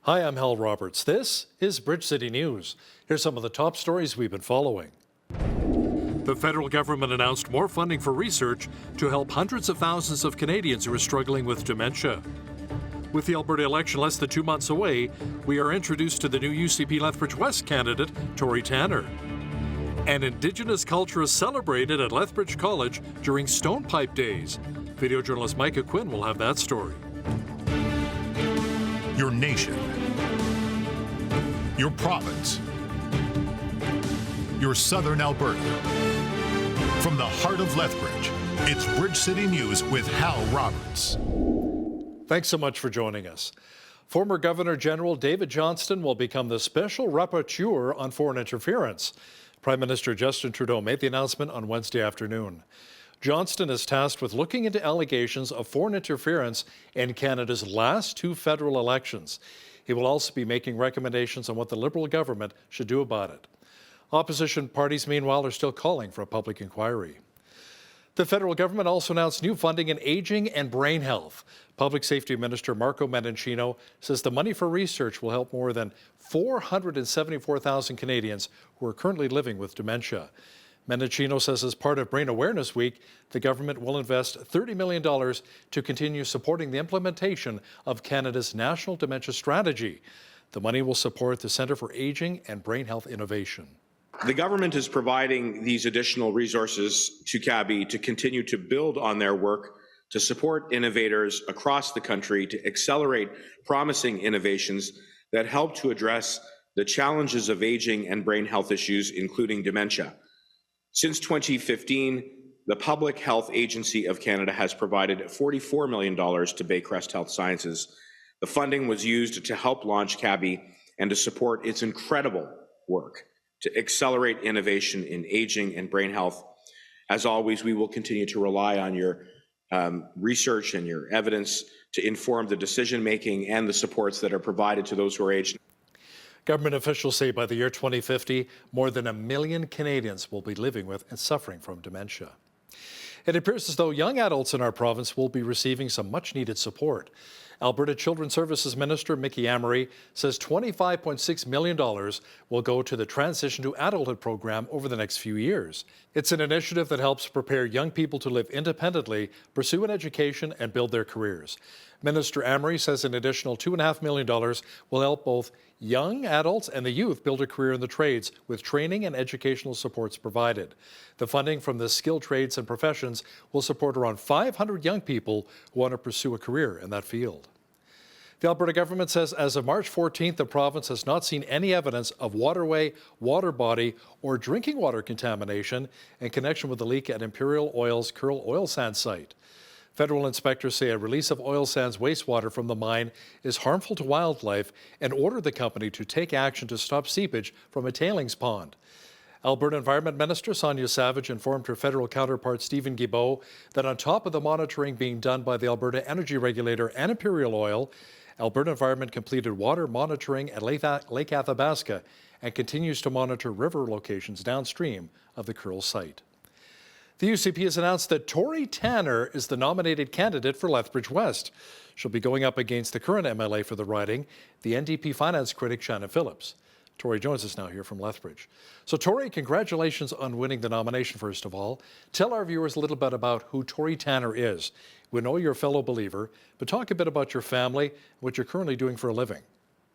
Hi, I'm Hal Roberts. This is Bridge City News. Here's some of the top stories we've been following. The federal government announced more funding for research to help hundreds of thousands of Canadians who are struggling with dementia. With the Alberta election less than 2 months away, we are introduced to the new UCP Lethbridge West candidate, Tory Tanner. And Indigenous culture is celebrated at Lethbridge College during Stonepipe Days. Video journalist Micah Quinn will have that story. Your nation, your province, your southern Alberta. From the heart of Lethbridge, it's Bridge City News with Hal Roberts. Thanks so much for joining us. Former Governor General David Johnston will become the Special Rapporteur on Foreign Interference. Prime Minister Justin Trudeau made the announcement on Wednesday afternoon. Johnston is tasked with looking into allegations of foreign interference in Canada's last 2 federal elections. He will also be making recommendations on what the Liberal government should do about it. Opposition parties, meanwhile, are still calling for a public inquiry. The federal government also announced new funding in aging and brain health. Public Safety Minister Marco Mendicino says the money for research will help more than 474,000 Canadians who are currently living with dementia. Mendicino says as part of Brain Awareness Week, the government will invest $30 million to continue supporting the implementation of Canada's National Dementia Strategy. The money will support the Centre for Aging and Brain Health Innovation. The government is providing these additional resources to CABI to continue to build on their work to support innovators across the country to accelerate promising innovations that help to address the challenges of aging and brain health issues, including dementia. Since 2015, the Public Health Agency of Canada has provided $44 million to Baycrest Health Sciences. The funding was used to help launch CABI and to support its incredible work to accelerate innovation in aging and brain health. As always, we will continue to rely on your research and your evidence to inform the decision-making and the supports that are provided to those who are aged. Government officials say by the year 2050, more than 1 million Canadians will be living with and suffering from dementia. It appears as though young adults in our province will be receiving some much-needed support. Alberta Children's Services Minister Mickey Amery says $25.6 million will go to the Transition to Adulthood program over the next few years. It's an initiative that helps prepare young people to live independently, pursue an education, and build their careers. Minister Amery says an additional $2.5 million will help both young adults and the youth build a career in the trades with training and educational supports provided. The funding from the skilled trades and professions will support around 500 young people who want to pursue a career in that field. The Alberta government says as of March 14th, the province has not seen any evidence of waterway, water body, or drinking water contamination in connection with the leak at Imperial Oil's Kearl oil sands site. Federal inspectors say a release of oil sands wastewater from the mine is harmful to wildlife and ordered the company to take action to stop seepage from a tailings pond. Alberta Environment Minister Sonia Savage informed her federal counterpart Stephen Guilbeault that on top of the monitoring being done by the Alberta Energy Regulator and Imperial Oil, Alberta Environment completed water monitoring at Lake Athabasca and continues to monitor river locations downstream of the Kearl site. The UCP has announced that Tory Tanner is the nominated candidate for Lethbridge West. She'll be going up against the current MLA for the riding, the NDP finance critic Shannon Phillips. Tory Jones is now here from Lethbridge. So Tory, congratulations on winning the nomination, first of all. Tell our viewers a little bit about who Tory Tanner is. We know you're a fellow believer, but talk a bit about your family and what you're currently doing for a living.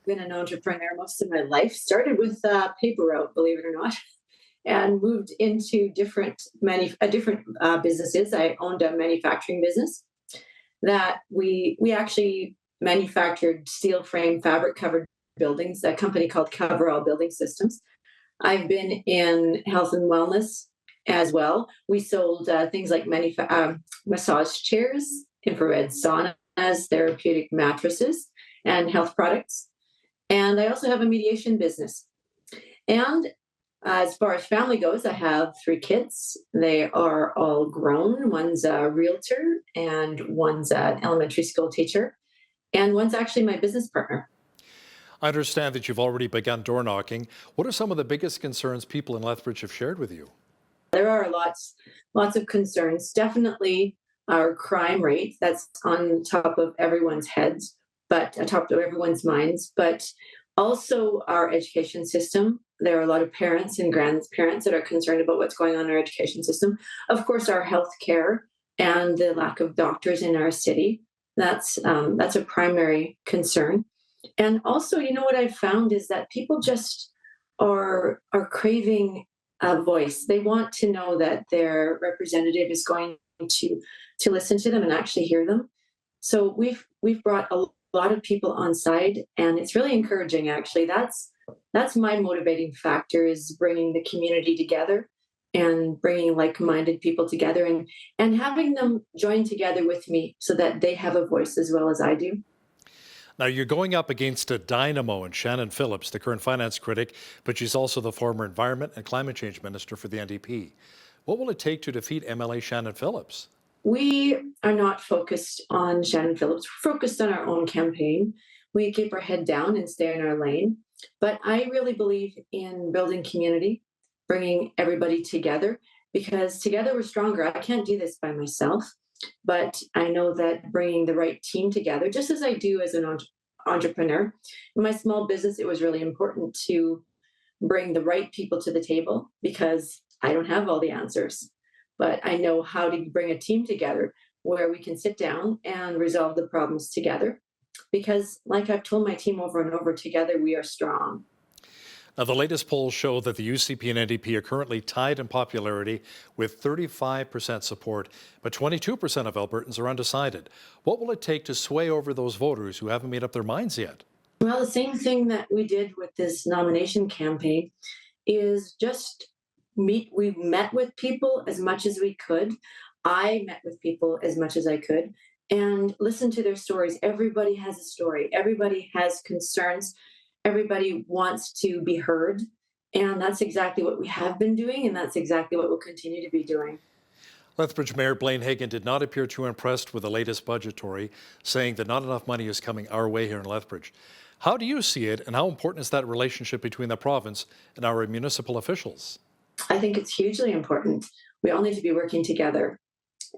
I've been an entrepreneur most of my life. Started with paper route, believe it or not, and moved into different businesses. I owned a manufacturing business that we actually manufactured steel frame fabric covered buildings, a company called Coverall Building Systems. I've been in health and wellness as well. We sold things like massage chairs, infrared saunas, therapeutic mattresses, and health products. And I also have a mediation business. And as far as family goes, I have 3 kids. They are all grown. One's a realtor, and one's an elementary school teacher, and one's actually my business partner. I understand that you've already begun door knocking. What are some of the biggest concerns people in Lethbridge have shared with you? There are lots of concerns. Definitely our crime rate, that's on top of everyone's heads. but atop of everyone's minds. But also our education system. There are a lot of parents and grandparents that are concerned about what's going on in our education system. Of course, our healthcare and the lack of doctors in our city. That's a primary concern. And also, what I've found is that people just are craving a voice. They want to know that their representative is going to listen to them and actually hear them. So we've brought a lot of people on side, and it's really encouraging. Actually, that's my motivating factor, is bringing the community together and bringing like-minded people together, and having them join together with me so that they have a voice as well as I do. Now, you're going up against a dynamo in Shannon Phillips, the current finance critic, but she's also the former Environment and Climate Change Minister for the NDP. What will it take to defeat MLA Shannon Phillips? We are not focused on Shannon Phillips. We're focused on our own campaign. We keep our head down and stay in our lane. But I really believe in building community, bringing everybody together, because together we're stronger. I can't do this by myself, but I know that bringing the right team together, just as I do as an entrepreneur, in my small business, it was really important to bring the right people to the table, because I don't have all the answers, but I know how to bring a team together where we can sit down and resolve the problems together. Because, like I've told my team over and over, together we are strong. Now, the latest polls show that the UCP and NDP are currently tied in popularity with 35% support, but 22% of Albertans are undecided. What will it take to sway over those voters who haven't made up their minds yet? Well, the same thing that we did with this nomination campaign is just we met with people as much as we could. I met with people as much as I could and listened to their stories. Everybody has a story. Everybody has concerns. Everybody wants to be heard. And that's exactly what we have been doing, and that's exactly what we'll continue to be doing. Lethbridge Mayor Blaine Hagan did not appear too impressed with the latest budgetary, saying that not enough money is coming our way here in Lethbridge. How do you see it, and how important is that relationship between the province and our municipal officials? I think it's hugely important. We all need to be working together.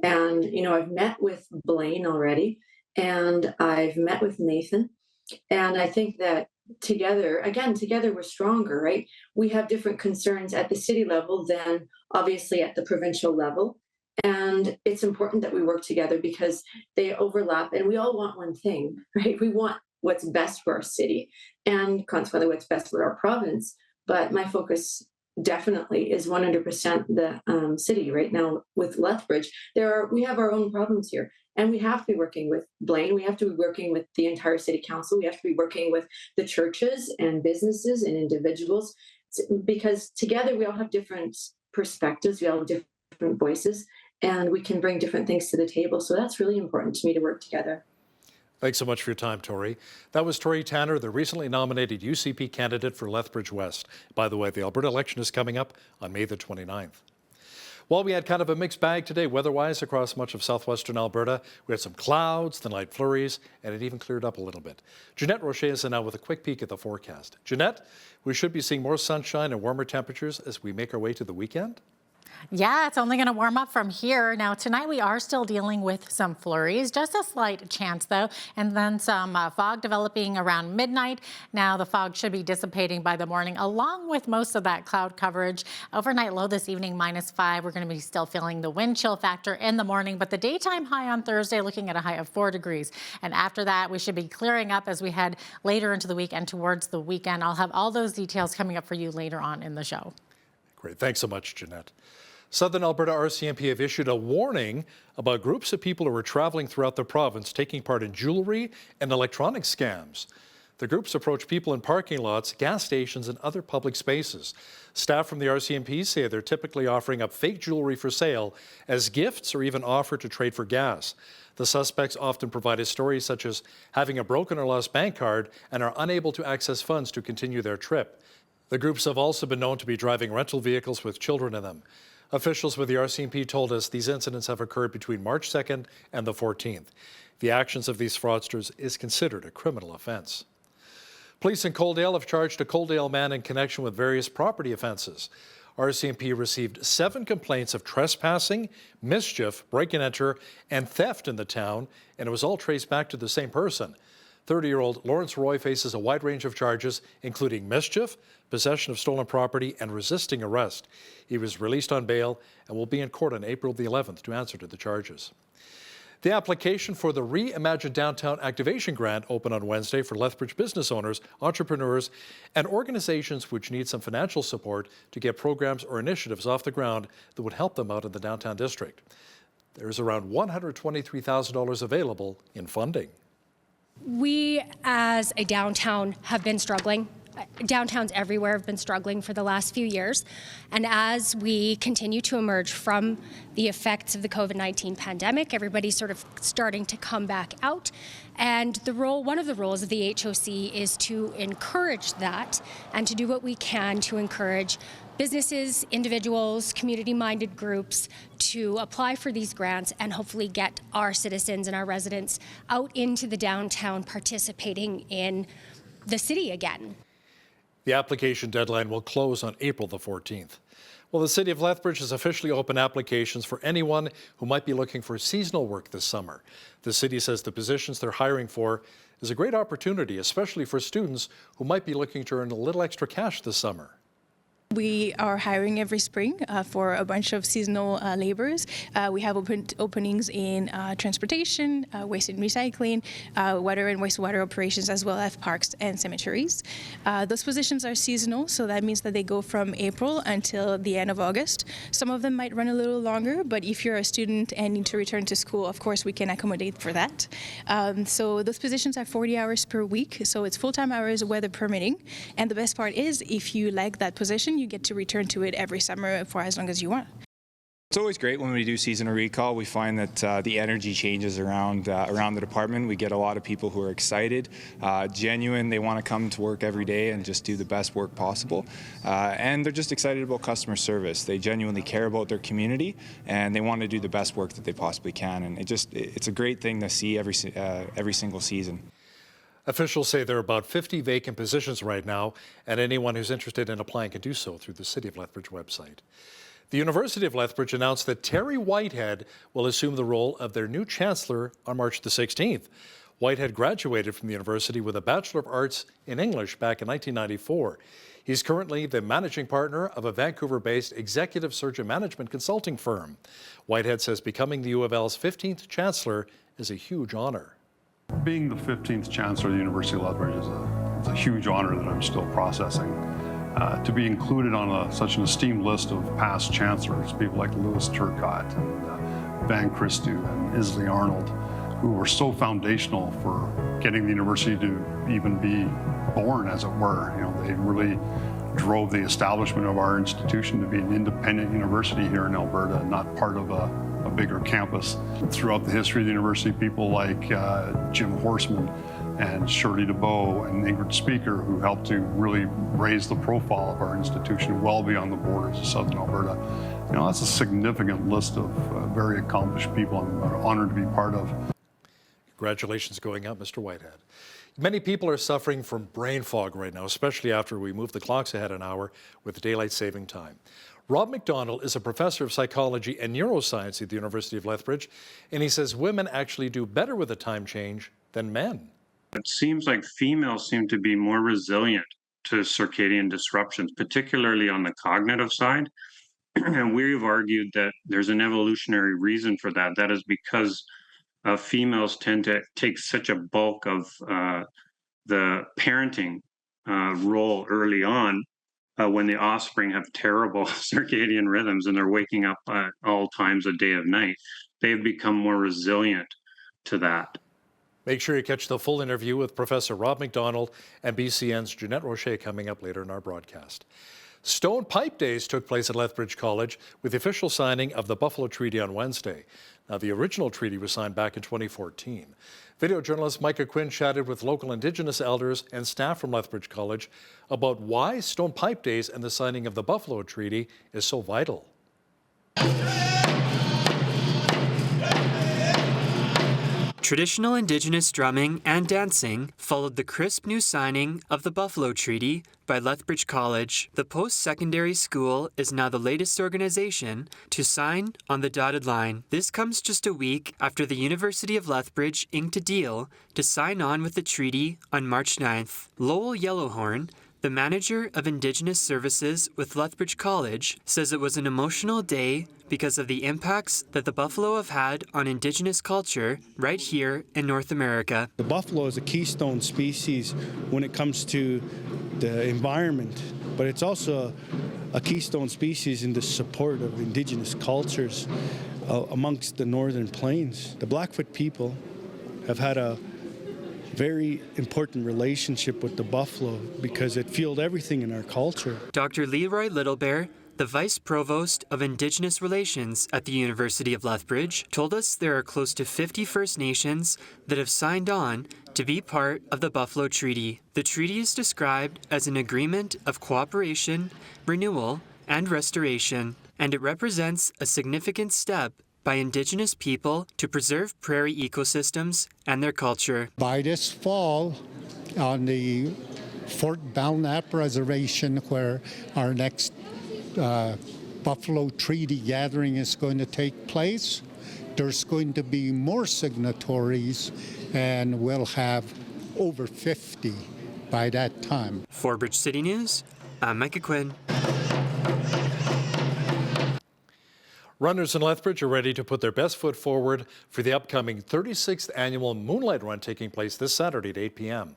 And, I've met with Blaine already, and I've met with Nathan. And I think that together we're stronger, right? We have different concerns at the city level than obviously at the provincial level. And it's important that we work together because they overlap, and we all want one thing, right? We want what's best for our city and consequently what's best for our province. But my focus definitely is 100% the city right now with Lethbridge. We have our own problems here, and we have to be working with Blaine. We have to be working with the entire city council. We have to be working with the churches and businesses and individuals, because together we all have different perspectives. We all have different voices, and we can bring different things to the table. So that's really important to me, to work together. Thanks so much for your time, Tori. That was Tori Tanner, the recently nominated UCP candidate for Lethbridge West. By the way, the Alberta election is coming up on May the 29th. Well, we had kind of a mixed bag today weather-wise across much of southwestern Alberta. We had some clouds, then light flurries, and it even cleared up a little bit. Jeanette Roche is in now with a quick peek at the forecast. Jeanette, we should be seeing more sunshine and warmer temperatures as we make our way to the weekend? Yeah, it's only going to warm up from here. Now, tonight we are still dealing with some flurries, just a slight chance though, and then some fog developing around midnight. Now, the fog should be dissipating by the morning, along with most of that cloud coverage. Overnight low this evening, -5. We're going to be still feeling the wind chill factor in the morning, but the daytime high on Thursday looking at a high of 4 degrees. And after that, we should be clearing up as we head later into the week and towards the weekend. I'll have all those details coming up for you later on in the show. Great. Thanks so much, Jeanette. Southern Alberta RCMP have issued a warning about groups of people who are traveling throughout the province taking part in jewelry and electronic scams. The groups approach people in parking lots, gas stations, and other public spaces. Staff from the RCMP say they're typically offering up fake jewelry for sale as gifts or even offer to trade for gas. The suspects often provide stories such as having a broken or lost bank card and are unable to access funds to continue their trip. The groups have also been known to be driving rental vehicles with children in them. Officials with the RCMP told us these incidents have occurred between March 2nd and the 14th. The actions of these fraudsters is considered a criminal offense. Police in Coaldale have charged a Coaldale man in connection with various property offenses. RCMP received 7 complaints of trespassing, mischief, break-and-enter, and theft in the town, and it was all traced back to the same person. 30-year-old Lawrence Roy faces a wide range of charges, including mischief, possession of stolen property, and resisting arrest. He was released on bail and will be in court on April the 11th to answer to the charges. The application for the Reimagine Downtown Activation Grant opened on Wednesday for Lethbridge business owners, entrepreneurs, and organizations which need some financial support to get programs or initiatives off the ground that would help them out in the downtown district. There's around $123,000 available in funding. We, as a downtown, have been struggling. Downtowns everywhere have been struggling for the last few years. And as we continue to emerge from the effects of the COVID-19 pandemic, everybody's sort of starting to come back out. And one of the roles of the HOC is to encourage that and to do what we can to encourage businesses, individuals, community-minded groups to apply for these grants and hopefully get our citizens and our residents out into the downtown participating in the city again. The application deadline will close on April the 14th. Well, the City of Lethbridge has officially opened applications for anyone who might be looking for seasonal work this summer. The city says the positions they're hiring for is a great opportunity, especially for students who might be looking to earn a little extra cash this summer. We are hiring every spring for a bunch of seasonal laborers. We have openings in transportation, waste and recycling, water and wastewater operations, as well as parks and cemeteries. Those positions are seasonal, so that means that they go from April until the end of August. Some of them might run a little longer, but if you're a student and need to return to school, of course, we can accommodate for that. So those positions are 40 hours per week, so it's full-time hours, weather permitting. And the best part is, if you like that position, you get to return to it every summer for as long as you want. It's always great when we do seasonal recall. We find that the energy changes around the department. We get a lot of people who are excited, genuine. They want to come to work every day and just do the best work possible. And they're just excited about customer service. They genuinely care about their community, and they want to do the best work that they possibly can. And it's a great thing to see every single season. Officials say there are about 50 vacant positions right now, and anyone who's interested in applying can do so through the City of Lethbridge website. The University of Lethbridge announced that Terry Whitehead will assume the role of their new chancellor on March the 16th. Whitehead graduated from the university with a Bachelor of Arts in English back in 1994. He's currently the managing partner of a Vancouver-based executive search and management consulting firm. Whitehead says becoming the U of L's 15th chancellor is a huge honor. Being the 15th Chancellor of the University of Lethbridge is a huge honor that I'm still processing. To be included on such an esteemed list of past chancellors, people like Louis Turcotte and Van Christou and Isley Arnold, who were so foundational for getting the university to even be born, as it were. You know, they really drove the establishment of our institution to be an independent university here in Alberta, not part of a bigger campus. Throughout the history of the university, people like Jim Horseman and Shirley DeBow and Ingrid Speaker, who helped to really raise the profile of our institution well beyond the borders of Southern Alberta. You know, that's a significant list of very accomplished people I'm honored to be part of. Congratulations going out, Mr. Whitehead. Many people are suffering from brain fog right now, especially after we moved the clocks ahead an hour with daylight saving time. Rob McDonald is a professor of psychology and neuroscience at the University of Lethbridge, and he says women actually do better with a time change than men. It seems like females seem to be more resilient to circadian disruptions, particularly on the cognitive side. And we've argued that there's an evolutionary reason for that. That is because females tend to take such a bulk of the parenting role early on. When the offspring have terrible circadian rhythms and they're waking up at all times of day and night, they've become more resilient to that. Make sure you catch the full interview with Professor Rob McDonald and BCN's Jeanette Rocher coming up later in our broadcast. Stone Pipe Days took place at Lethbridge College with the official signing of the Buffalo Treaty on Wednesday. Now, the original treaty was signed back in 2014. Video journalist Micah Quinn chatted with local Indigenous elders and staff from Lethbridge College about why Stone Pipe Days and the signing of the Buffalo Treaty is so vital. Traditional Indigenous drumming and dancing followed the crisp new signing of the Buffalo Treaty by Lethbridge College. The post-secondary school is now the latest organization to sign on the dotted line. This comes just a week after the University of Lethbridge inked a deal to sign on with the treaty on March 9th. Lowell Yellowhorn, the manager of Indigenous Services with Lethbridge College, says it was an emotional day because of the impacts that the buffalo have had on Indigenous culture right here in North America. The buffalo is a keystone species when it comes to the environment, but it's also a keystone species in the support of Indigenous cultures amongst the northern plains. The Blackfoot people have had a very important relationship with the buffalo because it fueled everything in our culture. Dr. Leroy Littlebear, the Vice Provost of Indigenous Relations at the University of Lethbridge, told us there are close to 50 First Nations that have signed on to be part of the Buffalo Treaty. The treaty is described as an agreement of cooperation, renewal, and restoration, and it represents a significant step by Indigenous people to preserve prairie ecosystems and their culture. By this fall, on the Fort Belknap Reservation, where our next Buffalo Treaty gathering is going to take place, there's going to be more signatories, and we'll have over 50 by that time. For Bridge City News, I'm Micah Quinn. Runners in Lethbridge are ready to put their best foot forward for the upcoming 36th annual Moonlight Run taking place this Saturday at 8 p.m.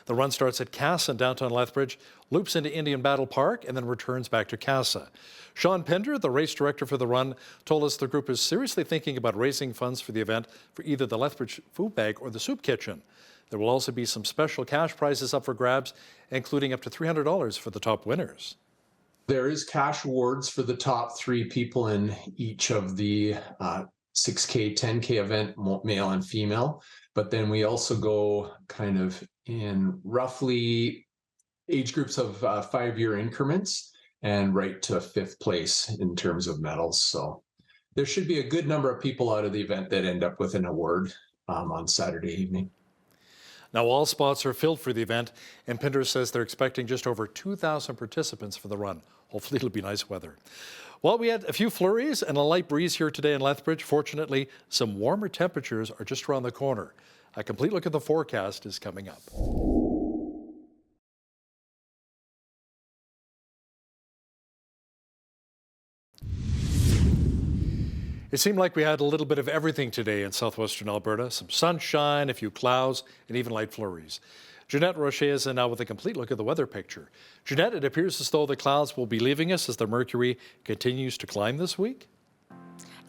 The run starts at Casa in downtown Lethbridge, loops into Indian Battle Park, and then returns back to Casa. Sean Pender, the race director for the run, told us the group is seriously thinking about raising funds for the event for either the Lethbridge Food Bag or the Soup Kitchen. There will also be some special cash prizes up for grabs, including up to $300 for the top winners. There is cash awards for the top 3 people in each of the 6K, 10K event, male and female. But then we also go kind of in roughly age groups of 5-year increments and right to 5th place in terms of medals. So there should be a good number of people out of the event that end up with an award on Saturday evening. Now, all spots are filled for the event, and Pinder says they're expecting just over 2,000 participants for the run. Hopefully it'll be nice weather. Well, we had a few flurries and a light breeze here today in Lethbridge. Fortunately, some warmer temperatures are just around the corner. A complete look at the forecast is coming up. It seemed like we had a little bit of everything today in southwestern Alberta. Some sunshine, a few clouds, and even light flurries. Jeanette Rocher is in now with a complete look at the weather picture. Jeanette, it appears as though the clouds will be leaving us as the mercury continues to climb this week.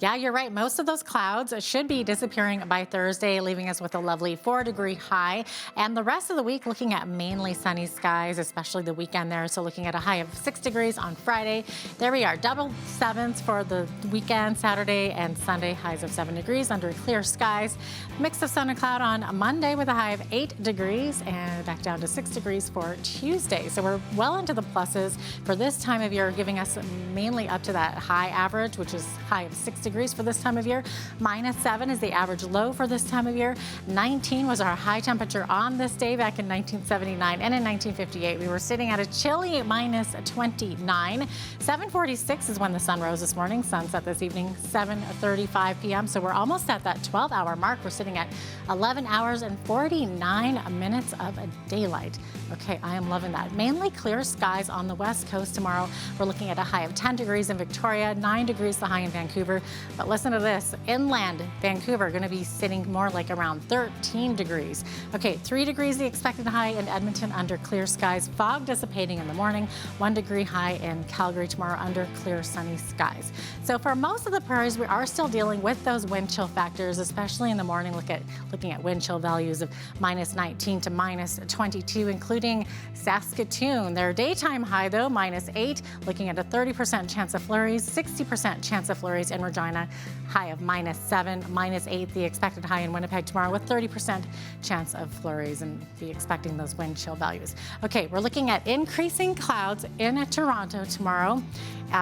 Yeah, you're right. Most of those clouds should be disappearing by Thursday, leaving us with a lovely 4-degree high. And the rest of the week looking at mainly sunny skies, especially the weekend there. So looking at a high of 6 degrees on Friday. There we are, double 7s for the weekend, Saturday and Sunday, highs of 7 degrees under clear skies. Mix of sun and cloud on Monday with a high of 8 degrees and back down to 6 degrees for Tuesday. So we're well into the pluses for this time of year, giving us mainly up to that high average, which is high of 6 degrees for this time of year. -7 is the average low for this time of year. 19 was our high temperature on this day back in 1979, and in 1958 we were sitting at a chilly -29. 7:46 is when the sun rose this morning. Sunset this evening 7:35 p.m. So we're almost at that 12-hour mark. We're sitting at 11 hours and 49 minutes of daylight. Okay, I am loving that. Mainly clear skies on the west coast tomorrow. We're looking at a high of 10 degrees in Victoria, 9 degrees the high in Vancouver. But listen to this, inland Vancouver going to be sitting more like around 13 degrees. Okay, 3 degrees the expected high in Edmonton under clear skies. Fog dissipating in the morning. 1 degree high in Calgary tomorrow under clear sunny skies. So for most of the prairies, we are still dealing with those wind chill factors, especially in the morning. Looking at wind chill values of -19 to -22, including Saskatoon. Their daytime high though, -8, looking at a 30% chance of flurries, 60% chance of flurries in Regina Regina, high of -7, -8, the expected high in Winnipeg tomorrow with 30% chance of flurries, and be expecting those wind chill values. Okay, we're looking at increasing clouds in Toronto tomorrow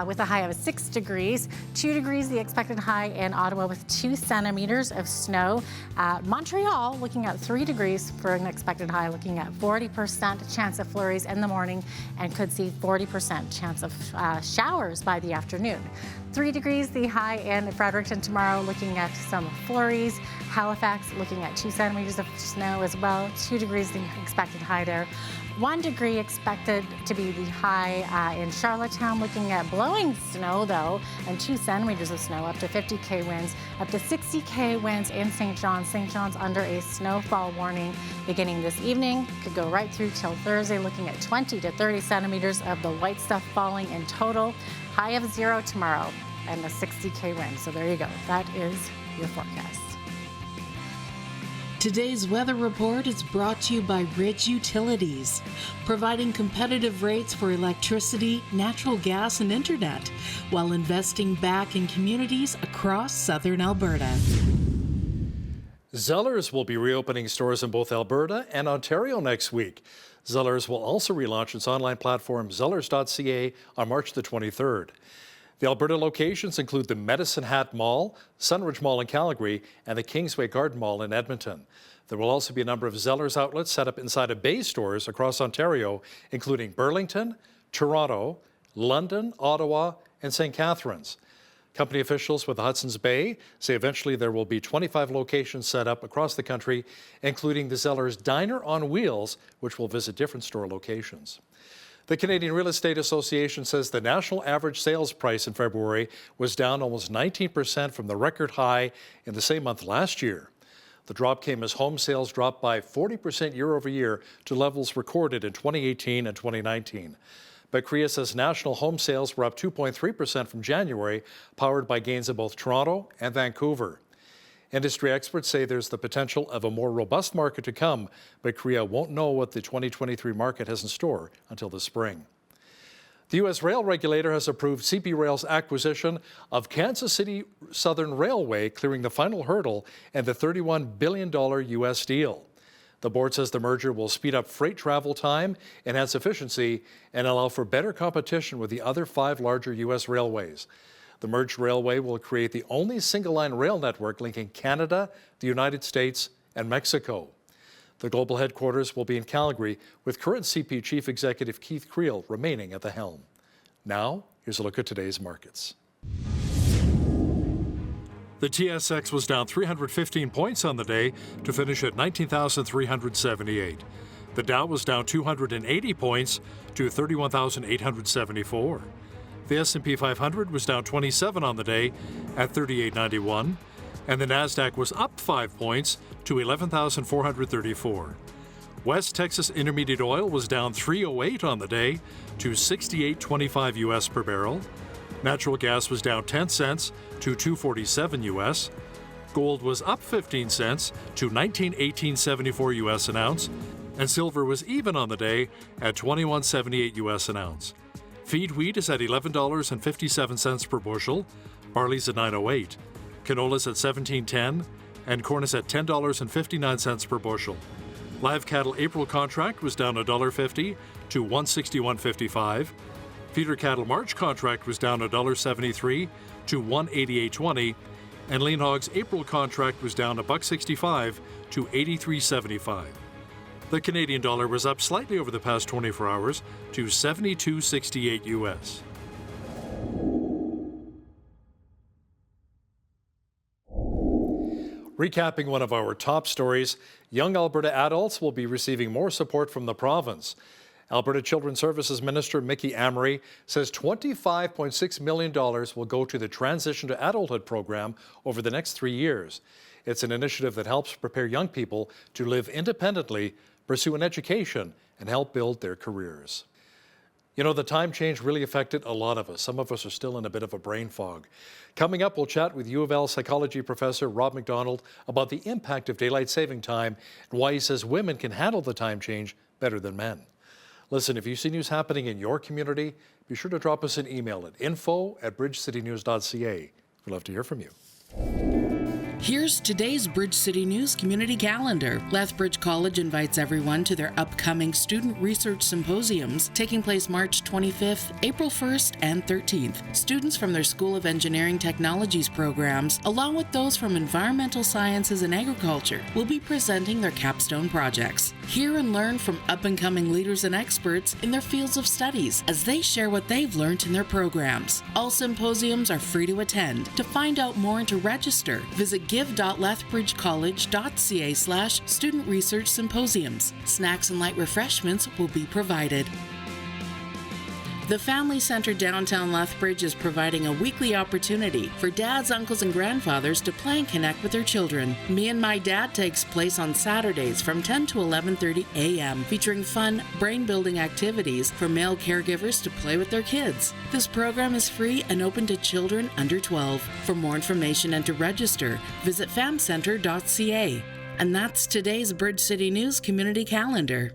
with a high of 6 degrees, 2 degrees the expected high in Ottawa with 2 centimeters of snow. Montreal looking at 3 degrees for an expected high, looking at 40% chance of flurries in the morning and could see 40% chance of showers by the afternoon. 3 degrees the high in Fredericton tomorrow, looking at some flurries. Halifax looking at 2 centimeters of snow as well, 2 degrees the expected high there. 1 degree expected to be the high in Charlottetown, looking at blowing snow though, and 2 centimeters of snow, up to 50k winds, up to 60k winds in St. John's. St. John's under a snowfall warning beginning this evening, could go right through till Thursday, looking at 20 to 30 centimeters of the white stuff falling in total. High of 0 tomorrow and a 60k wind. So there you go. That is your forecast. Today's weather report is brought to you by Ridge Utilities, providing competitive rates for electricity, natural gas, and internet, while investing back in communities across southern Alberta. Zellers will be reopening stores in both Alberta and Ontario next week. Zellers will also relaunch its online platform, zellers.ca, on March the 23rd. The Alberta locations include the Medicine Hat Mall, Sunridge Mall in Calgary, and the Kingsway Garden Mall in Edmonton. There will also be a number of Zellers outlets set up inside of Bay stores across Ontario, including Burlington, Toronto, London, Ottawa, and St. Catharines. Company officials with the Hudson's Bay say eventually there will be 25 locations set up across the country, including the Zellers Diner on Wheels, which will visit different store locations. The Canadian Real Estate Association says the national average sales price in February was down almost 19% from the record high in the same month last year. The drop came as home sales dropped by 40% year over year to levels recorded in 2018 and 2019. But CREA says national home sales were up 2.3% from January, powered by gains in both Toronto and Vancouver. Industry experts say there's the potential of a more robust market to come, but CREA won't know what the 2023 market has in store until the spring. The U.S. rail regulator has approved CP Rail's acquisition of Kansas City Southern Railway, clearing the final hurdle and the $31 billion U.S. deal. The board says the merger will speed up freight travel time, enhance efficiency, and allow for better competition with the other 5 larger U.S. railways. The merged railway will create the only single-line rail network linking Canada, the United States, and Mexico. The global headquarters will be in Calgary, with current CP Chief Executive Keith Creel remaining at the helm. Now, here's a look at today's markets. The TSX was down 315 points on the day to finish at 19,378. The Dow was down 280 points to 31,874. The S&P 500 was down 27 on the day at 3891, and the Nasdaq was up 5 points to 11,434. West Texas Intermediate Oil was down 308 on the day to 68.25 US per barrel. Natural gas was down 10 cents to 247 US. Gold was up 15 cents to 19.1874 US an ounce, and silver was even on the day at 21.78 US an ounce. Feed wheat is at $11.57 per bushel, barley's at $9.08, canola's at $17.10, and corn is at $10.59 per bushel. Live cattle April contract was down $1.50 to $161.55. Feeder cattle March contract was down $1.73 to $188.20, and lean hogs April contract was down $1.65 to $83.75. The Canadian dollar was up slightly over the past 24 hours to 72.68 US. Recapping one of our top stories, young Alberta adults will be receiving more support from the province. Alberta Children's Services Minister Mickey Amory says $25.6 million will go to the Transition to Adulthood program over the next 3 years. It's an initiative that helps prepare young people to live independently, pursue an education, and help build their careers. You know, the time change really affected a lot of us. Some of us are still in a bit of a brain fog. Coming up, we'll chat with U of L psychology professor Rob McDonald about the impact of daylight saving time and why he says women can handle the time change better than men. Listen, if you see news happening in your community, be sure to drop us an email at info@bridgecitynews.ca. We'd love to hear from you. Here's today's Bridge City News community calendar. Lethbridge College invites everyone to their upcoming student research symposiums taking place March 25th, April 1st, and 13th. Students from their School of Engineering Technologies programs, along with those from Environmental Sciences and Agriculture, will be presenting their capstone projects. Hear and learn from up-and-coming leaders and experts in their fields of studies as they share what they've learned in their programs. All symposiums are free to attend. To find out more and to register, visit give.lethbridgecollege.ca/student research symposiums. Snacks and light refreshments will be provided. The Family Center downtown Lethbridge is providing a weekly opportunity for dads, uncles, and grandfathers to play and connect with their children. Me and My Dad takes place on Saturdays from 10 to 11:30 a.m., featuring fun, brain-building activities for male caregivers to play with their kids. This program is free and open to children under 12. For more information and to register, visit famcenter.ca. And that's today's Bridge City News community calendar.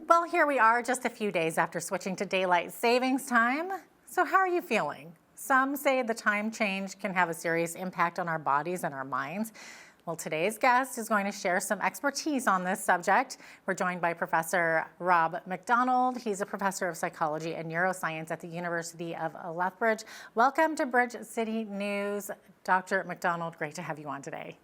Well, here we are just a few days after switching to daylight savings time. So how are you feeling? Some say the time change can have a serious impact on our bodies and our minds. Well, today's guest is going to share some expertise on this subject. We're joined by Professor Rob McDonald. He's a professor of psychology and neuroscience at the University of Lethbridge. Welcome to Bridge City News. Dr. McDonald, great to have you on today.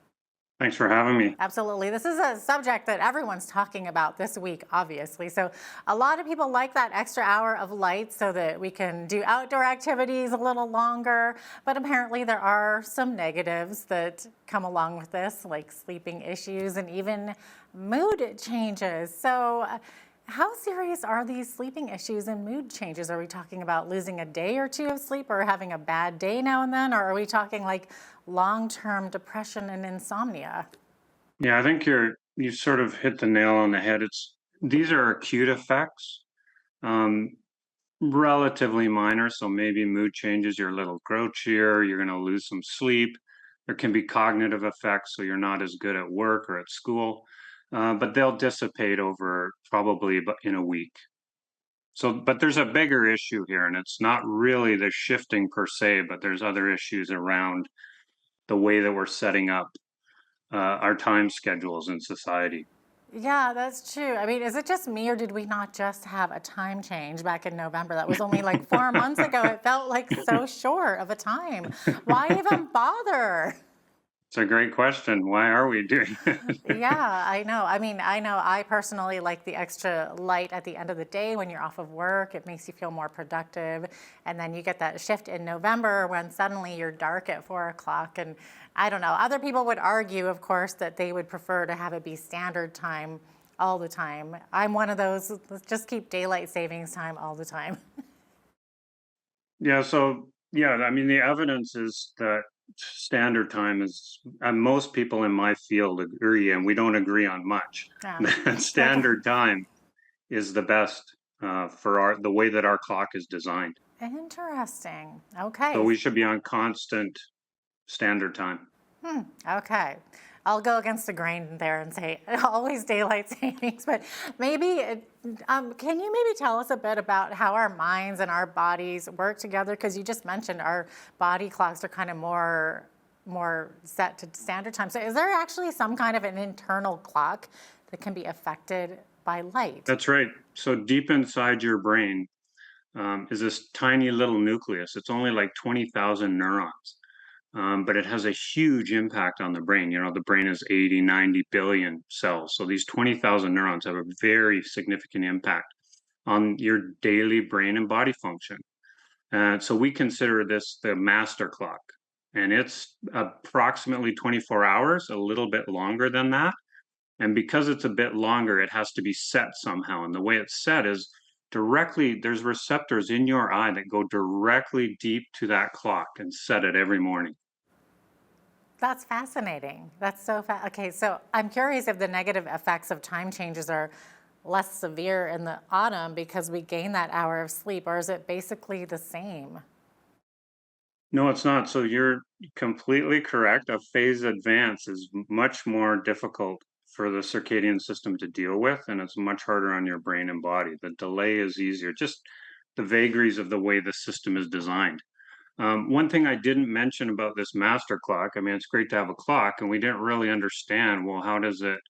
Thanks for having me. Absolutely. This is a subject that everyone's talking about this week, obviously. So a lot of people like that extra hour of light so that we can do outdoor activities a little longer. But apparently there are some negatives that come along with this, like sleeping issues and even mood changes. So how serious are these sleeping issues and mood changes? Are we talking about losing a day or two of sleep or having a bad day now and then? Or are we talking like long-term depression and insomnia? Yeah, I think you sort of hit the nail on the head. These are acute effects, relatively minor. So maybe mood changes, you're a little grouchier, you're going to lose some sleep. There can be cognitive effects, so you're not as good at work or at school, but they'll dissipate over probably in a week. So, but there's a bigger issue here, and it's not really the shifting per se, but there's other issues around the way that we're setting up our time schedules in society. Yeah, that's true. I mean, is it just me or did we not just have a time change back in November? That was only like 4 months ago. It felt like so short of a time. Why even bother? It's a great question. Why are we doing it? Yeah, I know. I mean, I know I personally like the extra light at the end of the day when you're off of work. It makes you feel more productive. And then you get that shift in November when suddenly you're dark at 4 o'clock. And I don't know. Other people would argue, of course, that they would prefer to have it be standard time all the time. I'm one of those, let's just keep daylight savings time all the time. Yeah, I mean, the evidence is that standard time is, most people in my field agree, and we don't agree on much. Yeah. Standard time is the best for the way that our clock is designed. Interesting. Okay. So we should be on constant standard time. Okay. I'll go against the grain there and say always daylight savings, but maybe, can you maybe tell us a bit about how our minds and our bodies work together? Because you just mentioned our body clocks are kind of more set to standard time. So is there actually some kind of an internal clock that can be affected by light? That's right. So deep inside your brain is this tiny little nucleus. It's only like 20,000 neurons. But it has a huge impact on the brain. You know, the brain is 80, 90 billion cells. So these 20,000 neurons have a very significant impact on your daily brain and body function. So we consider this the master clock. And it's approximately 24 hours, a little bit longer than that. And because it's a bit longer, it has to be set somehow. And the way it's set is there's receptors in your eye that go directly deep to that clock and set it every morning. That's fascinating. That's so okay, so I'm curious if the negative effects of time changes are less severe in the autumn because we gain that hour of sleep, or is it basically the same? No, it's not. So you're completely correct. A phase advance is much more difficult for the circadian system to deal with, and it's much harder on your brain and body. The delay is easier. Just the vagaries of the way the system is designed. One thing I didn't mention about this master clock, I mean, it's great to have a clock, and we didn't really understand, well, how does it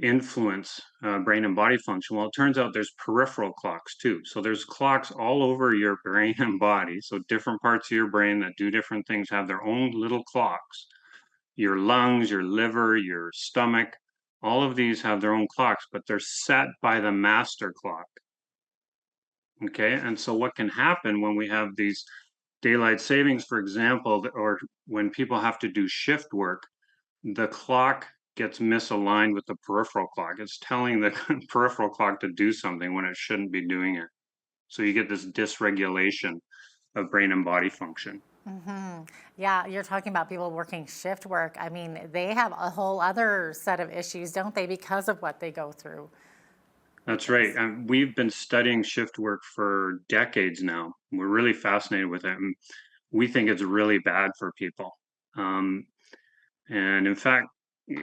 influence brain and body function? Well, it turns out there's peripheral clocks too. So there's clocks all over your brain and body. So different parts of your brain that do different things have their own little clocks. Your lungs, your liver, your stomach, all of these have their own clocks, but they're set by the master clock. Okay, and so what can happen when we have these daylight savings, for example, or when people have to do shift work, the clock gets misaligned with the peripheral clock. It's telling the peripheral clock to do something when it shouldn't be doing it. So you get this dysregulation of brain and body function. Mm-hmm. Yeah, you're talking about people working shift work. I mean, they have a whole other set of issues, don't they, because of what they go through? That's right. And we've been studying shift work for decades now. We're really fascinated with it. And we think it's really bad for people. And in fact,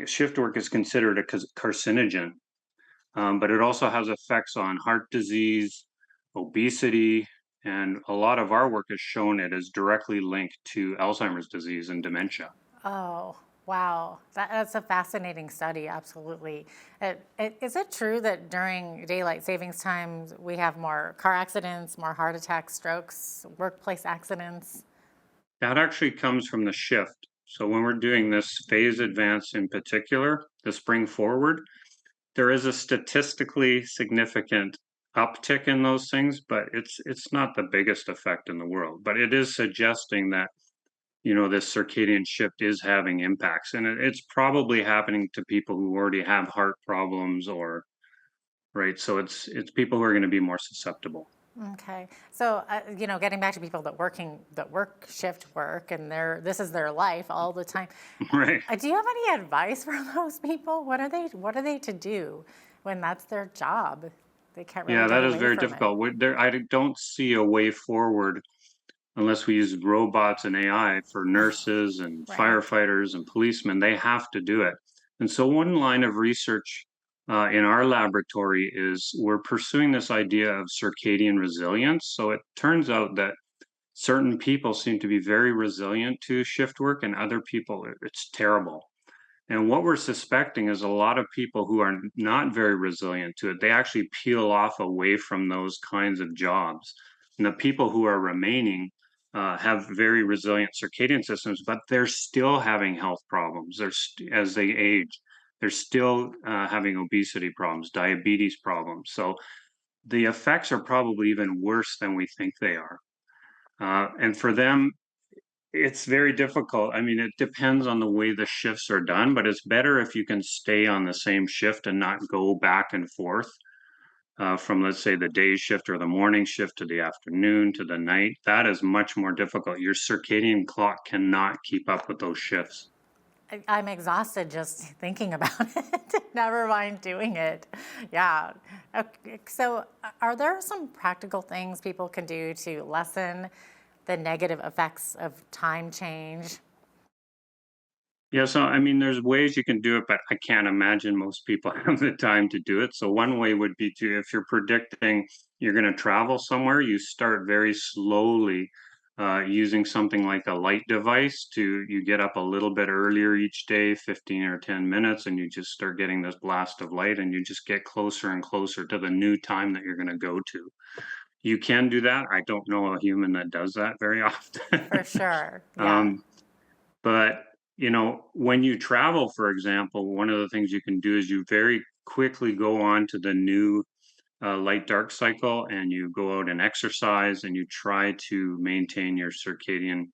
shift work is considered a carcinogen, but it also has effects on heart disease, obesity, and a lot of our work has shown it is directly linked to Alzheimer's disease and dementia. Oh, wow. That's a fascinating study, absolutely. Is it true that during daylight savings times we have more car accidents, more heart attacks, strokes, workplace accidents? That actually comes from the shift. So when we're doing this phase advance in particular, the spring forward, there is a statistically significant uptick in those things, but it's not the biggest effect in the world. But it is suggesting that, you know, this circadian shift is having impacts, and it's probably happening to people who already have heart problems or, right? So it's people who are going to be more susceptible. Okay, so getting back to people that work shift work, and this is their life all the time. Right. Do you have any advice for those people? What are they to do when that's their job? They can't really. Yeah, get that is away very from difficult. I don't see a way forward unless we use robots and AI for nurses and Right. firefighters and policemen. They have to do it. And so one line of research in our laboratory is we're pursuing this idea of circadian resilience. So it turns out that certain people seem to be very resilient to shift work, and other people, it's terrible. And what we're suspecting is a lot of people who are not very resilient to it, they actually peel off away from those kinds of jobs. And the people who are remaining have very resilient circadian systems, but they're still having health problems. As they age, they're still having obesity problems, diabetes problems. So the effects are probably even worse than we think they are. And for them, it's very difficult. I mean, it depends on the way the shifts are done, but it's better if you can stay on the same shift and not go back and forth from, let's say, the day shift or the morning shift to the afternoon to the night. That is much more difficult. Your circadian clock cannot keep up with those shifts. I'm exhausted just thinking about it. Never mind doing it. Yeah. Okay. So, are there some practical things people can do to lessen the negative effects of time change? Yeah, so I mean, there's ways you can do it, but I can't imagine most people have the time to do it. So one way would be to, if you're predicting you're going to travel somewhere, you start very slowly using something like a light device you get up a little bit earlier each day, 15 or 10 minutes, and you just start getting this blast of light, and you just get closer and closer to the new time that you're going to go to. You can do that. I don't know a human that does that very often. For sure. Yeah. But you know, when you travel, for example, one of the things you can do is you very quickly go on to the new light dark cycle, and you go out and exercise, and you try to maintain your circadian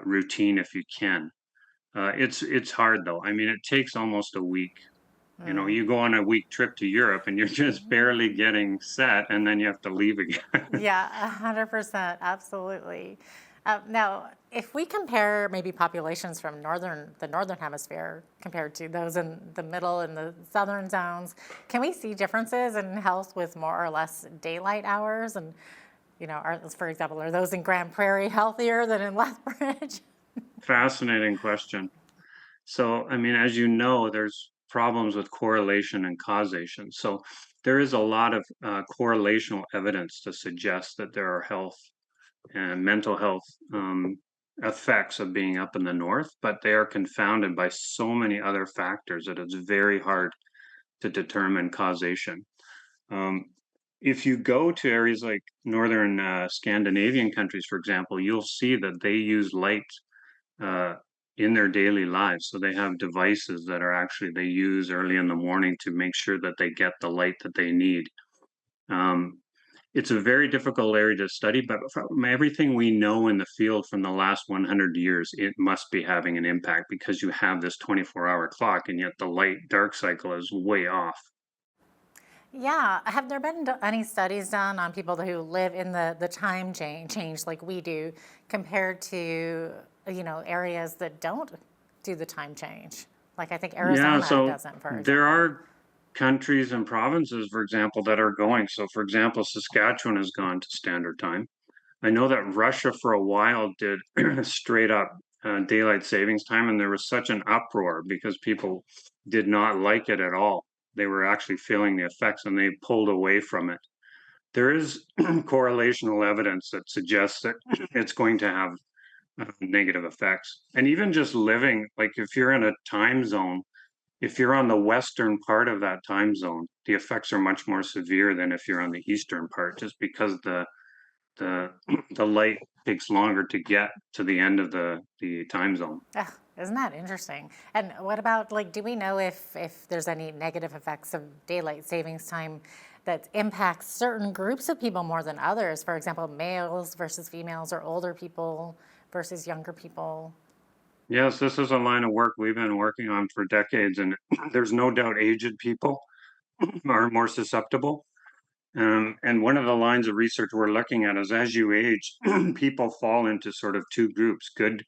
routine if you can. It's hard though. I mean, it takes almost a week. You know, you go on a week trip to Europe and you're just barely getting set, and then you have to leave again. Yeah, 100%, absolutely. Now, if we compare maybe populations from the northern hemisphere compared to those in the middle and the southern zones, can we see differences in health with more or less daylight hours? And, you know, for example, are those in Grand Prairie healthier than in Lethbridge? Fascinating question. So, I mean, as you know, there's problems with correlation and causation. So there is a lot of correlational evidence to suggest that there are health and mental health effects of being up in the north, but they are confounded by so many other factors that it's very hard to determine causation. If you go to areas like northern Scandinavian countries, for example, you'll see that they use light in their daily lives. So they have devices that are actually they use early in the morning to make sure that they get the light that they need. It's a very difficult area to study, but from everything we know in the field from the last 100 years, it must be having an impact because you have this 24-hour clock, and yet the light dark cycle is way off. Yeah, have there been any studies done on people who live in the time change like we do compared to, areas that don't do the time change? Like I think Arizona doesn't, for example. There are countries and provinces, for example, that are going. So, for example, Saskatchewan has gone to standard time. I know that Russia for a while did straight up daylight savings time, and there was such an uproar because people did not like it at all. They were actually feeling the effects and they pulled away from it. There is correlational evidence that suggests that it's going to have negative effects. And even just living, like if you're in a time zone, if you're on the western part of that time zone, the effects are much more severe than if you're on the eastern part, just because the light takes longer to get to the end of the time zone. Isn't that interesting? And what about, do we know if there's any negative effects of daylight savings time that impacts certain groups of people more than others? For example, males versus females, or older people versus younger people? Yes, this is a line of work we've been working on for decades, and there's no doubt aged people are more susceptible. And one of the lines of research we're looking at is as you age, people fall into sort of two groups, good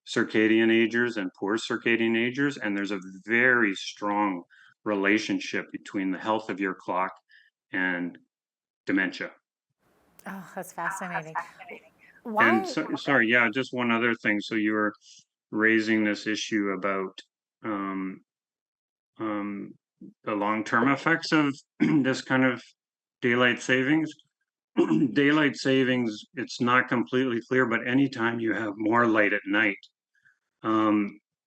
circadian agers and poor circadian agers. And there's a very strong relationship between the health of your clock and dementia. Oh, that's fascinating. And sorry, yeah, just one other thing. So you were raising this issue about the long-term effects of this kind of daylight savings. Daylight savings, it's not completely clear, but anytime you have more light at night,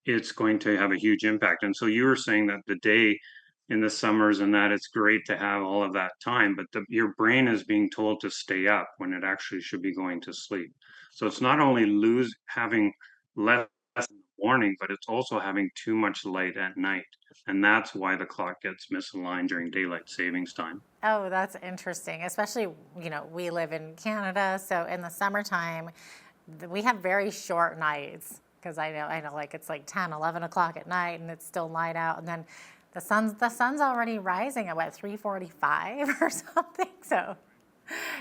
it's going to have a huge impact. And so you were saying that the day in the summers and that it's great to have all of that time, but your brain is being told to stay up when it actually should be going to sleep. So it's not only having less in the morning, but it's also having too much light at night. And that's why the clock gets misaligned during daylight savings time. Oh, that's interesting. Especially, we live in Canada, so in the summertime, we have very short nights because I know like it's like 10, 11 o'clock at night and it's still light out. And then the sun's already rising at 3:45 or something. So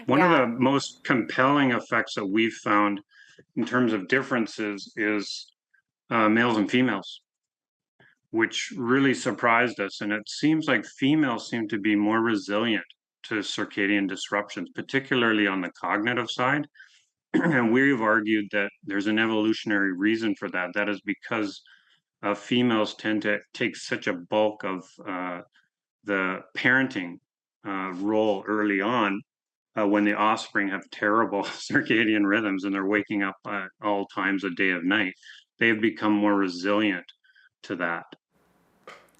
one of the most compelling effects that we've found in terms of differences is males and females, which really surprised us. And it seems like females seem to be more resilient to circadian disruptions, particularly on the cognitive side. And we've argued that there's an evolutionary reason for that. That is because females tend to take such a bulk of the parenting role early on when the offspring have terrible circadian rhythms and they're waking up at all times of day of night. They've become more resilient to that.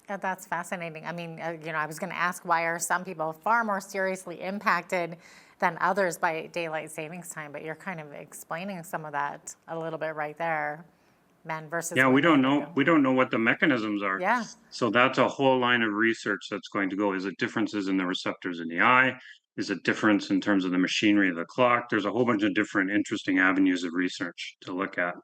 That's fascinating. I mean, I was going to ask, why are some people far more seriously impacted than others by daylight savings time? But you're kind of explaining some of that a little bit right there. Men versus women. We don't know. We don't know what the mechanisms are. Yeah. So that's a whole line of research that's going to go. Is it differences in the receptors in the eye? Is it difference in terms of the machinery of the clock? There's a whole bunch of different interesting avenues of research to look at.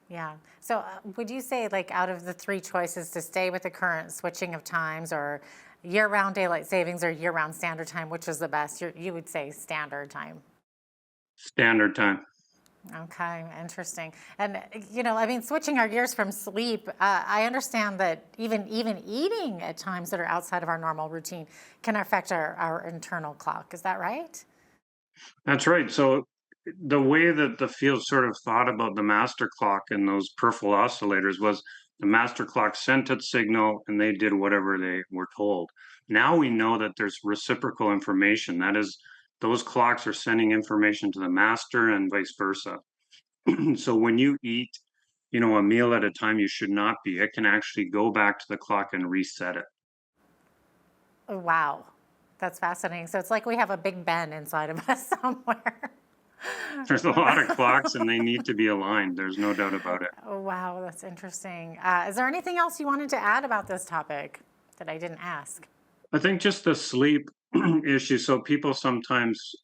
Yeah. So would you say, out of the three choices, to stay with the current switching of times, or year-round daylight savings, or year-round standard time, which is the best? You would say standard time. Standard time. Okay, interesting. And, switching our gears from sleep, I understand that even eating at times that are outside of our normal routine can affect our internal clock. Is that right? That's right. So the way that the field sort of thought about the master clock and those peripheral oscillators was The master clock sent its signal and they did whatever they were told. Now we know that there's reciprocal information. That is, those clocks are sending information to the master and vice versa. So when you eat, a meal at a time you should not be, it can actually go back to the clock and reset it. Oh, wow. That's fascinating. So it's like we have a Big Ben inside of us somewhere. There's a lot of clocks and they need to be aligned. There's no doubt about it. Oh, wow. That's interesting. Is there anything else you wanted to add about this topic that I didn't ask? I think just the sleep issue. So people sometimes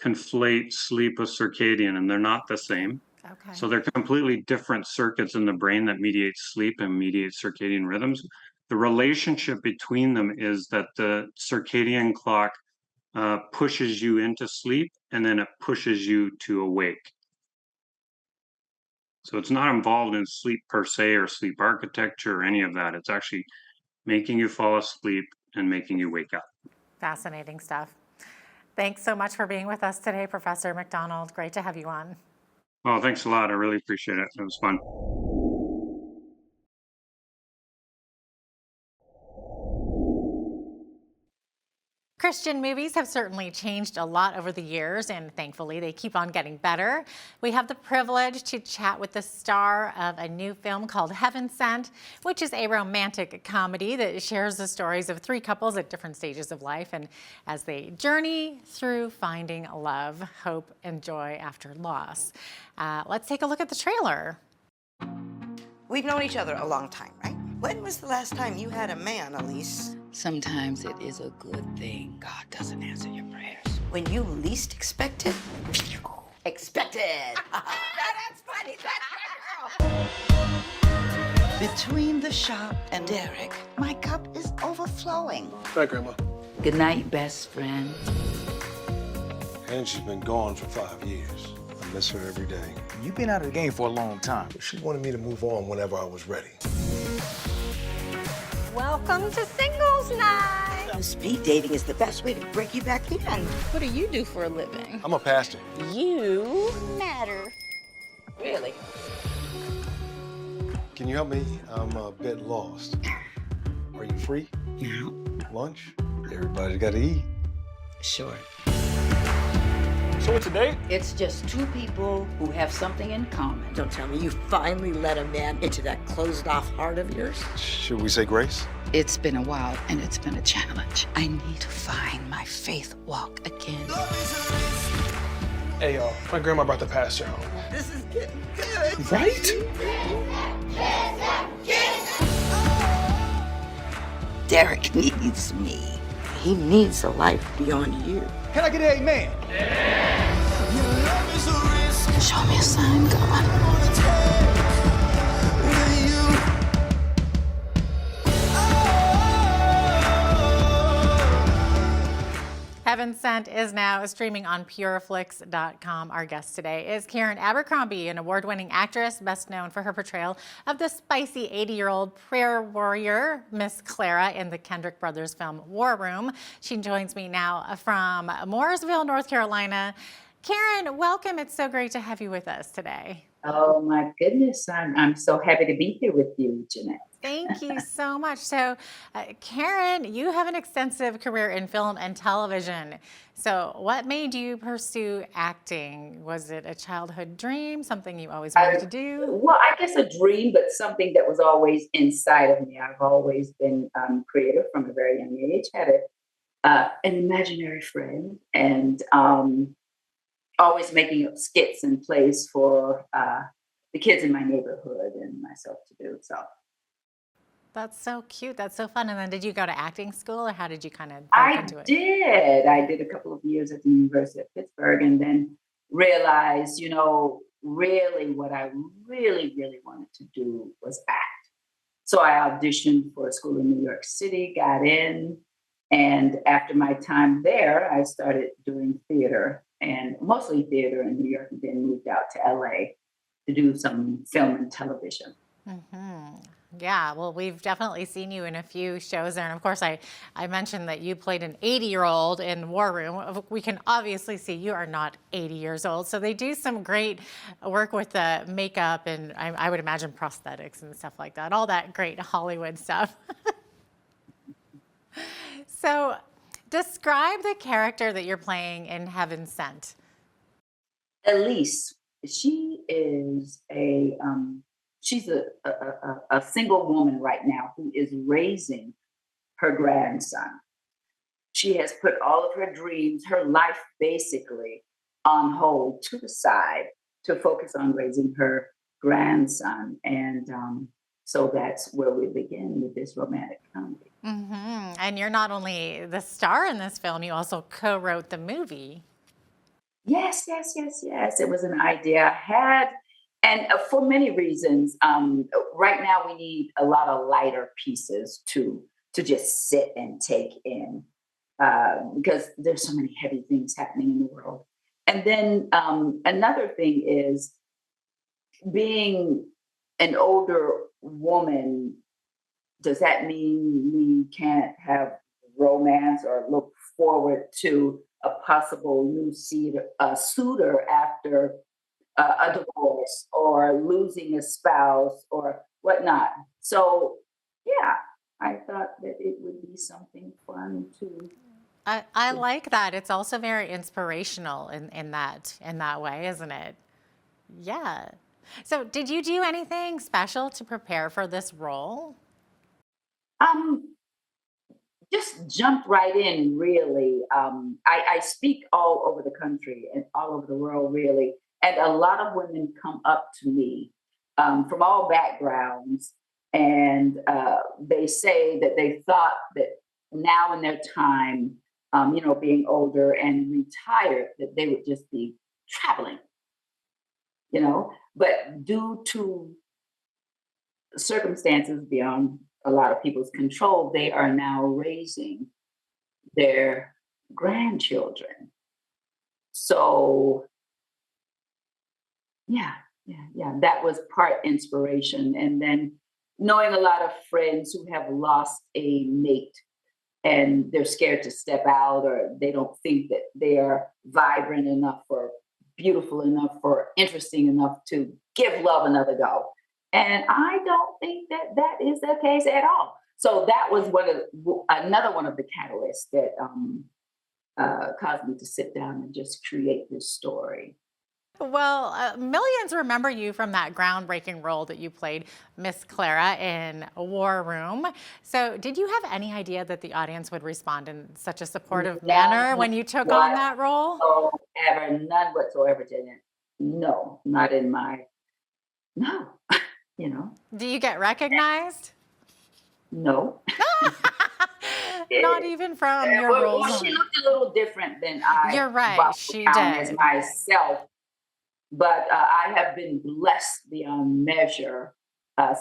conflate sleep with circadian, and they're not the same. Okay. So they're completely different circuits in the brain that mediate sleep and mediate circadian rhythms. The relationship between them is that the circadian clock pushes you into sleep, and then it pushes you to awake. So it's not involved in sleep per se or sleep architecture or any of that. It's actually making you fall asleep and making you wake up. Fascinating stuff. Thanks so much for being with us today, Professor McDonald. Great to have you on. Oh, thanks a lot. I really appreciate it. It was fun. Christian movies have certainly changed a lot over the years, and thankfully they keep on getting better. We have the privilege to chat with the star of a new film called Heaven Sent, which is a romantic comedy that shares the stories of three couples at different stages of life and as they journey through finding love, hope, and joy after loss. Let's take a look at the trailer. We've known each other a long time, right? When was the last time you had a man, Elise? Sometimes it is a good thing God doesn't answer your prayers. When you least expect it? Expected! That's funny, that's my girl! Between the shop and Derek, my cup is overflowing. Hi, Grandma. Good night, best friend. Angie's been gone for 5 years. I miss her every day. You've been out of the game for a long time. She wanted me to move on whenever I was ready. Welcome to Singles Night. Speed dating is the best way to break you back in. What do you do for a living? I'm a pastor. You matter. Really? Can you help me? I'm a bit lost. Are you free? Yeah. Lunch? Everybody's got to eat. Sure. So what's a date? It's just two people who have something in common. Don't tell me you finally let a man into that closed-off heart of yours. Should we say grace? It's been a while, and it's been a challenge. I need to find my faith walk again. Hey, y'all. My grandma brought the pastor home. This is getting good. Right? Derek needs me. He needs a life beyond you. Can I get an amen? Show me a sign, God. Heaven Sent is now streaming on pureflix.com. Our guest today is Karen Abercrombie, an award-winning actress best known for her portrayal of the spicy 80-year-old prayer warrior, Miss Clara, in the Kendrick Brothers film War Room. She joins me now from Mooresville, North Carolina. Karen, welcome. It's so great to have you with us today. Oh my goodness, I'm so happy to be here with you, Jeanette. Thank you so much. So, Karen, you have an extensive career in film and television. So what made you pursue acting? Was it a childhood dream, something you always wanted to do? Well, I guess a dream, but something that was always inside of me. I've always been creative from a very young age, had an imaginary friend, and always making up skits and plays for the kids in my neighborhood and myself to do. So that's so cute. That's so fun. And then did you go to acting school, or how did you kind of break into it? I did a couple of years at the University of Pittsburgh, and then realized, really what I really wanted to do was act. So I auditioned for a school in New York City, got in, and after my time there, I started doing theater, and mostly theater in New York, and then moved out to LA to do some film and television. Mm-hmm. Yeah, well, we've definitely seen you in a few shows there. And of course, I mentioned that you played an 80-year-old in War Room. We can obviously see you are not 80 years old. So they do some great work with the makeup and I would imagine prosthetics and stuff like that. All that great Hollywood stuff. So describe the character that you're playing in Heaven Sent. Elise, she is she's a single woman right now who is raising her grandson. She has put all of her dreams, her life basically on hold to the side to focus on raising her grandson. And so that's where we begin with this romantic comedy. Mm-hmm. And you're not only the star in this film, you also co-wrote the movie. Yes. It was an idea I had. And for many reasons, right now we need a lot of lighter pieces to just sit and take in because there's so many heavy things happening in the world. And then another thing is being an older woman, does that mean we can't have romance or look forward to a possible new suitor after a divorce or losing a spouse or whatnot? So, yeah, I thought that it would be something fun to. I like that. It's also very inspirational in that way, isn't it? Yeah. So did you do anything special to prepare for this role? Just jump right in, really. I speak all over the country and all over the world, really. And a lot of women come up to me from all backgrounds, and they say that they thought that now in their time, being older and retired, that they would just be traveling, but due to circumstances beyond a lot of people's control, they are now raising their grandchildren. So, yeah, that was part inspiration. And then knowing a lot of friends who have lost a mate and they're scared to step out, or they don't think that they are vibrant enough or beautiful enough or interesting enough to give love another go. And I don't think that that is the case at all. So that was another one of the catalysts that caused me to sit down and just create this story. Well, millions remember you from that groundbreaking role that you played, Miss Clara, in War Room. So did you have any idea that the audience would respond in such a supportive manner when you took on that role? None whatsoever, Janet. No, not in my, no, Do you get recognized? No. Not even from your roles. Well, she looked a little different than I. You're right, she did. As myself. But I have been blessed beyond measure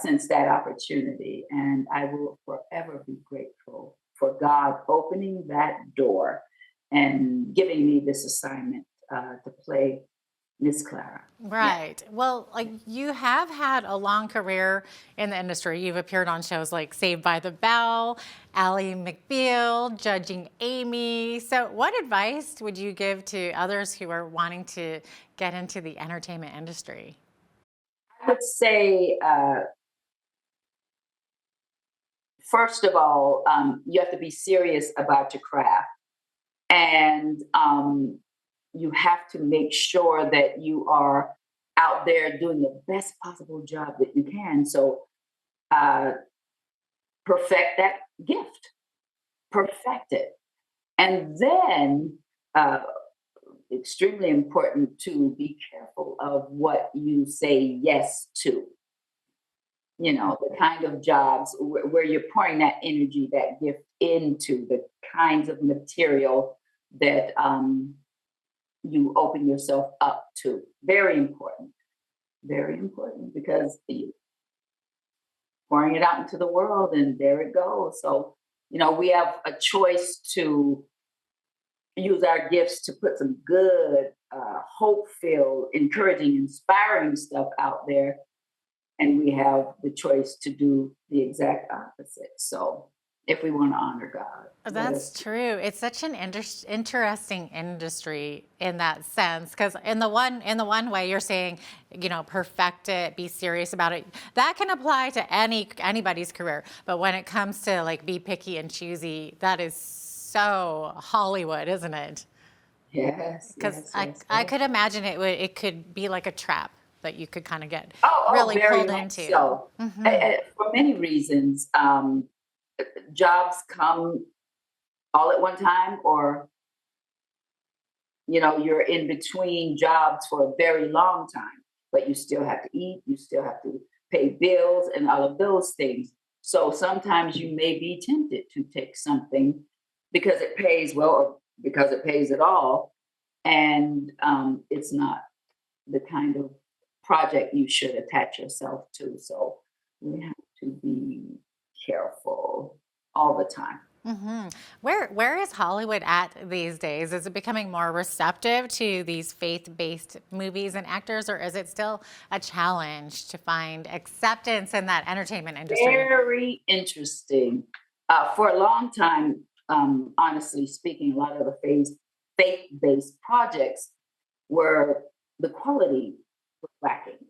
since that opportunity. And I will forever be grateful for God opening that door and giving me this assignment to play Miss Clara. Right. Yeah. Well, you have had a long career in the industry. You've appeared on shows like Saved by the Bell, Ally McBeal, Judging Amy. So what advice would you give to others who are wanting to get into the entertainment industry? I would say, first of all, you have to be serious about your craft. And you have to make sure that you are out there doing the best possible job that you can. So perfect that gift, perfect it. And then extremely important to be careful of what you say yes to. The kind of jobs where you're pouring that energy, that gift into, the kinds of material that you open yourself up to. Very important because you're pouring it out into the world and there it goes. So, we have a choice to use our gifts to put some good, hope-filled, encouraging, inspiring stuff out there. and we have the choice to do the exact opposite. So if we want to honor God. That's true. It's such an interesting industry in that sense, because in the one way you're saying, perfect it, be serious about it. That can apply to anybody's career, but when it comes to like be picky and choosy, that is so Hollywood, isn't it? Yes. Because I could imagine it could be like a trap that you could kind of get very pulled much into. So, for many reasons, jobs come all at one time, or you're in between jobs for a very long time, but you still have to eat, you still have to pay bills and all of those things. So sometimes you may be tempted to take something because it pays well, or because it pays at all, and it's not the kind of project you should attach yourself to. So we have to be careful all the time. Mm-hmm. Where is Hollywood at these days? Is it becoming more receptive to these faith-based movies and actors, or is it still a challenge to find acceptance in that entertainment industry? Very interesting. For a long time, honestly speaking, a lot of the faith-based projects the quality was lacking.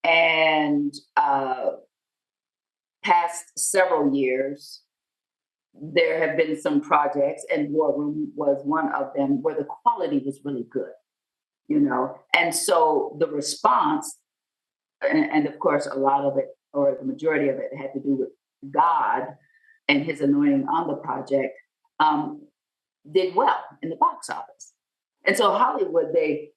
And past several years, there have been some projects, and War Room was one of them, where the quality was really good, And so the response, and of course, a lot of it, or the majority of it, had to do with God and his anointing on the project, did well in the box office. And so Hollywood, they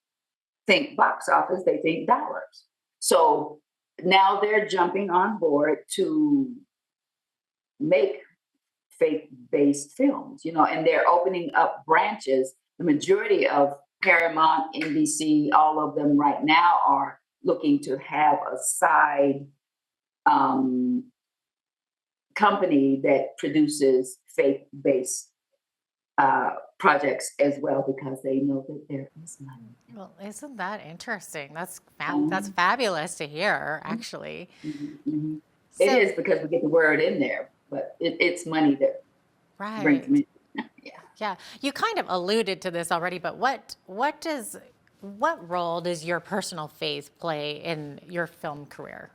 think box office, they think dollars. So now they're jumping on board to make faith-based films, and they're opening up branches. The majority of Paramount, NBC, all of them right now are looking to have a side company that produces faith-based projects as well, because they know that there is money. Well, isn't that interesting? That's fabulous to hear, actually. Mm-hmm. It is, because we get the word in there, but it's money that brings me. Yeah. You kind of alluded to this already, but what role does your personal faith play in your film career?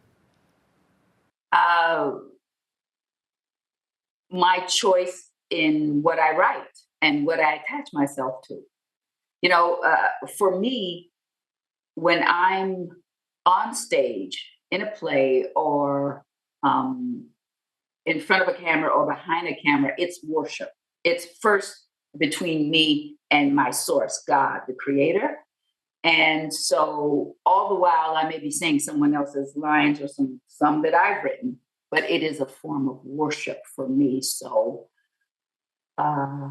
My choice in what I write and what I attach myself to. For me, when I'm on stage in a play, or in front of a camera or behind a camera, it's worship. It's first between me and my source, God, the creator. And so all the while I may be saying someone else's lines, or some that I've written, but it is a form of worship for me. So I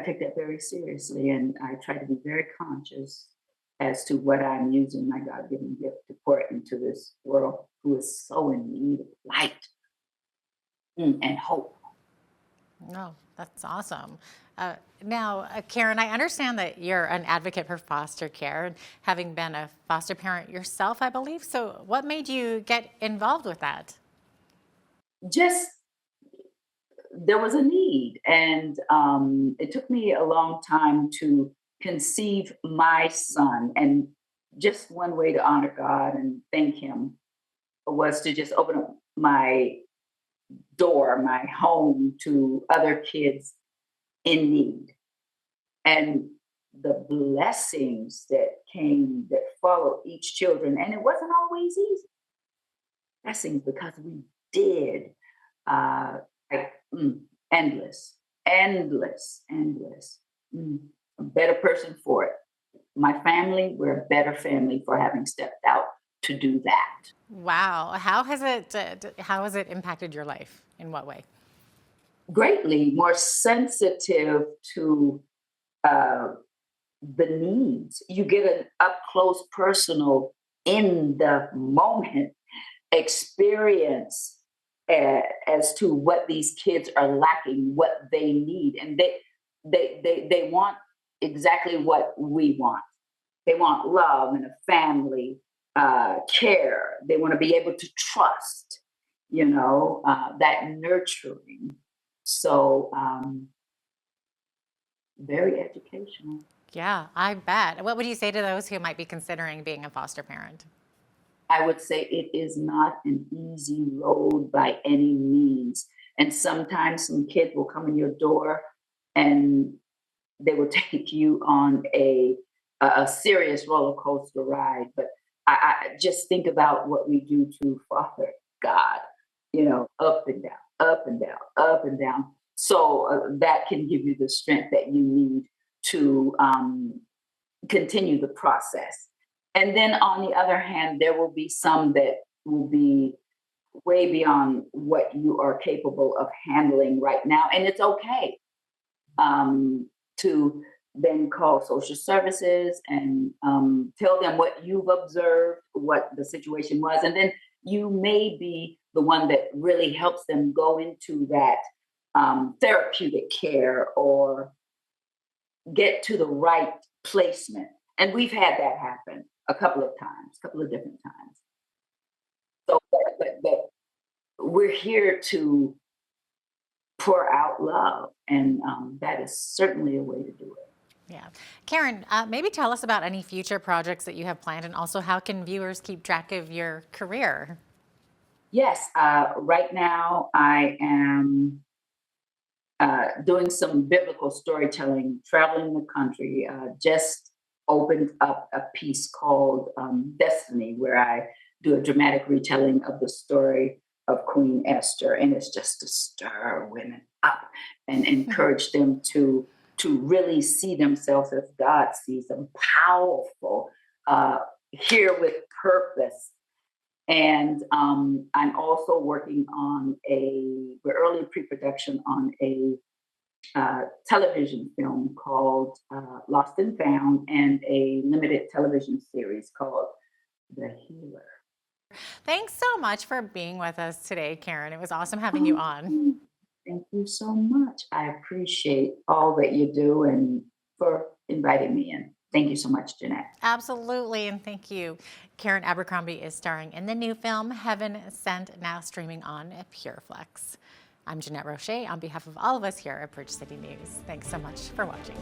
take that very seriously, and I try to be very conscious as to what I'm using my God-given gift to pour into this world, who is so in need of light and hope. No, that's awesome. Now, Karen, I understand that you're an advocate for foster care, and having been a foster parent yourself, I believe. So what made you get involved with that? There was a need, and it took me a long time to conceive my son. And just one way to honor God and thank him was to just open up my door, my home, to other kids in need. And the blessings that followed each children, and it wasn't always easy. Blessings because we did. Endless. A better person for it. My family, we're a better family for having stepped out to do that. Wow. How has it impacted your life? In what way? Greatly. More sensitive to the needs. You get an up close, personal, in the moment experience as to what these kids are lacking, what they need, and they want exactly what we want. They want love and a family, care. They want to be able to trust, that nurturing. So very educational. Yeah, I bet. What would you say to those who might be considering being a foster parent? I would say it is not an easy road by any means. And sometimes some kid will come in your door and they will take you on a serious roller coaster ride. But I just think about what we do to Father God, up and down, up and down, up and down. So that can give you the strength that you need to continue the process. And then on the other hand, there will be some that will be way beyond what you are capable of handling right now. And it's okay to then call social services and tell them what you've observed, what the situation was. And then you may be the one that really helps them go into that therapeutic care or get to the right placement. And we've had that happen a couple of different times. So but we're here to pour out love, and that is certainly a way to do it. Yeah. Karen, maybe tell us about any future projects that you have planned, and also how can viewers keep track of your career? Yes, right now I am doing some biblical storytelling, traveling the country. Just opened up a piece called Destiny, where I do a dramatic retelling of the story of Queen Esther. And it's just to stir women up and encourage them to really see themselves as God sees them, powerful, here with purpose. And I'm also working on we're early pre-production on a television film called Lost and Found, and a limited television series called The Healer. Thanks so much for being with us today, Karen. It was awesome having you on. Thank you so much. I appreciate all that you do and for inviting me in. Thank you so much, Jeanette. Absolutely, and thank you. Karen Abercrombie is starring in the new film Heaven Sent, now streaming on PureFlix. I'm Jeanette Roche on behalf of all of us here at Bridge City News. Thanks so much for watching.